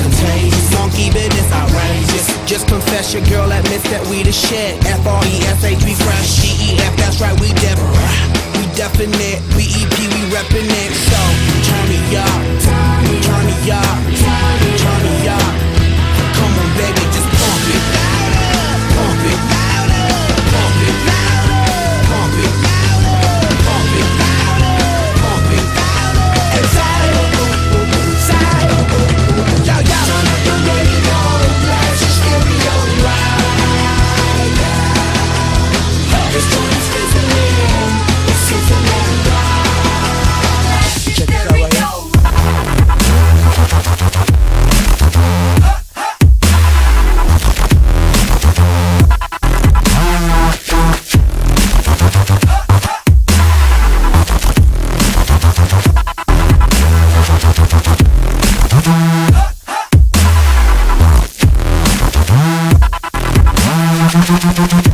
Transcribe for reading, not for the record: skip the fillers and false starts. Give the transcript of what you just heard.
contagious. Monkey business outrageous. Just confess your girl admits that we the shit. FRESH, we fresh. GEF, that's right, we different. We definite. We EP, we reppin' it. So turn me up, turn me up, turn me up. Come on, baby, just pump it, pump it, pump it, pump it, pump it, pump it. Inside, inside, yo, yo. Turn up the radio, blast your stereo right now. This joint's sizzling, it's sizzling right. Check this out right here. Thank you.